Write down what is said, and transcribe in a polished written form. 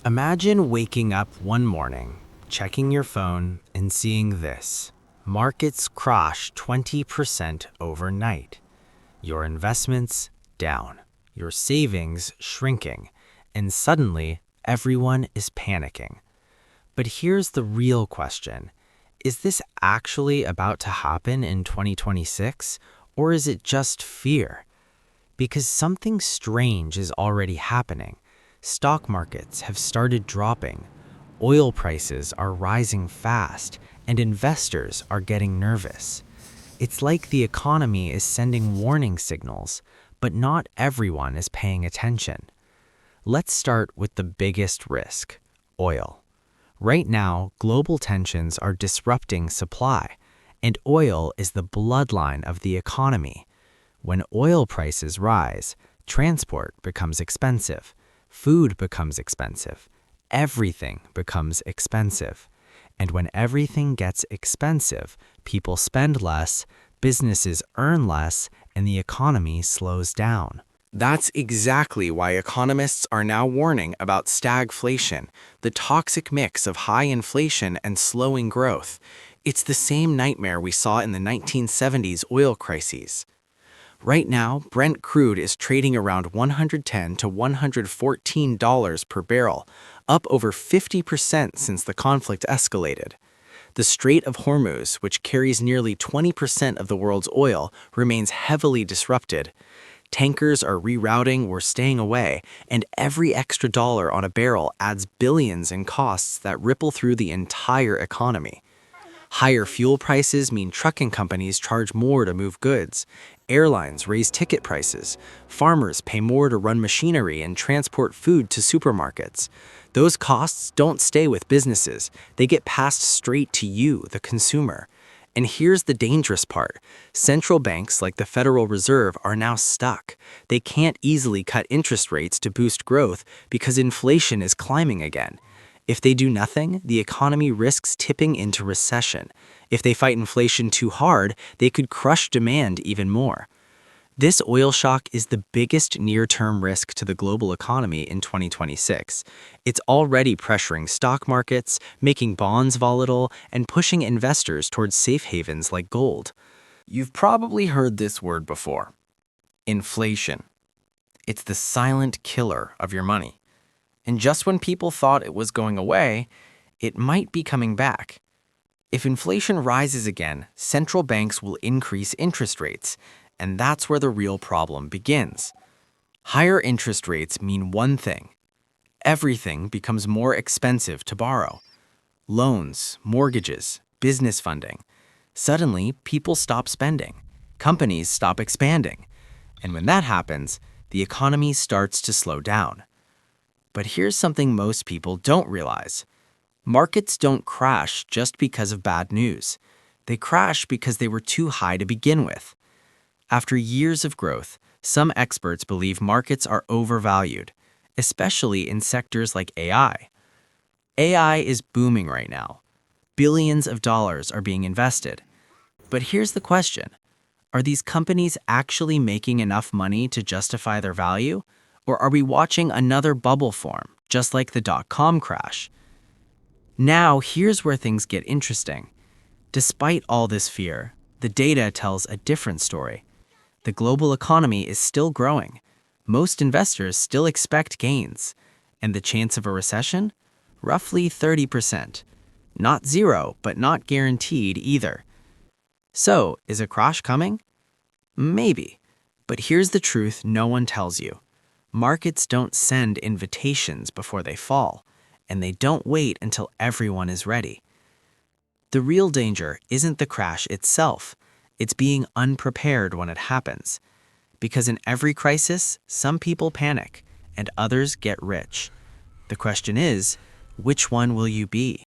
Imagine waking up one morning, checking your phone, and seeing this. Markets crash 20% overnight. Your investments down. Your savings shrinking. And suddenly, everyone is panicking. But here's the real question. Is this actually about to happen in 2026? Or is it just fear? Because something strange is already happening. Stock markets have started dropping, oil prices are rising fast, and investors are getting nervous. It's like the economy is sending warning signals, but not everyone is paying attention. Let's start with the biggest risk, oil. Right now, global tensions are disrupting supply, and oil is the bloodline of the economy. When oil prices rise, transport becomes expensive. Food becomes expensive. Everything becomes expensive. And when everything gets expensive, people spend less, businesses earn less, and the economy slows down. That's exactly why economists are now warning about stagflation, the toxic mix of high inflation and slowing growth. It's the same nightmare we saw in the 1970s oil crises. Right now, Brent crude is trading around $110 to $114 per barrel, up over 50% since the conflict escalated. The Strait of Hormuz, which carries nearly 20% of the world's oil, remains heavily disrupted. Tankers are rerouting or staying away, and every extra dollar on a barrel adds billions in costs that ripple through the entire economy. Higher fuel prices mean trucking companies charge more to move goods. Airlines raise ticket prices. Farmers pay more to run machinery and transport food to supermarkets. Those costs don't stay with businesses. They get passed straight to you, the consumer. And here's the dangerous part. Central banks like the Federal Reserve are now stuck. They can't easily cut interest rates to boost growth because inflation is climbing again. If they do nothing, the economy risks tipping into recession. If they fight inflation too hard, they could crush demand even more. This oil shock is the biggest near-term risk to the global economy in 2026. It's already pressuring stock markets, making bonds volatile, and pushing investors towards safe havens like gold. You've probably heard this word before. Inflation. It's the silent killer of your money. And just when people thought it was going away, it might be coming back. If inflation rises again, central banks will increase interest rates, and that's where the real problem begins. Higher interest rates mean one thing. Everything becomes more expensive to borrow. Loans, mortgages, business funding. Suddenly, people stop spending. Companies stop expanding. And when that happens, the economy starts to slow down. But here's something most people don't realize. Markets don't crash just because of bad news. They crash because they were too high to begin with. After years of growth, some experts believe markets are overvalued, especially in sectors like AI. AI is booming right now. Billions of dollars are being invested. But here's the question. Are these companies actually making enough money to justify their value? Or are we watching another bubble form, just like the dot-com crash? Now, here's where things get interesting. Despite all this fear, the data tells a different story. The global economy is still growing. Most investors still expect gains. And the chance of a recession? Roughly 30%. Not zero, but not guaranteed either. So, is a crash coming? Maybe. But here's the truth no one tells you. Markets don't send invitations before they fall, and they don't wait until everyone is ready. The real danger isn't the crash itself. It's being unprepared when it happens. Because in every crisis, some people panic, and others get rich. The question is, which one will you be?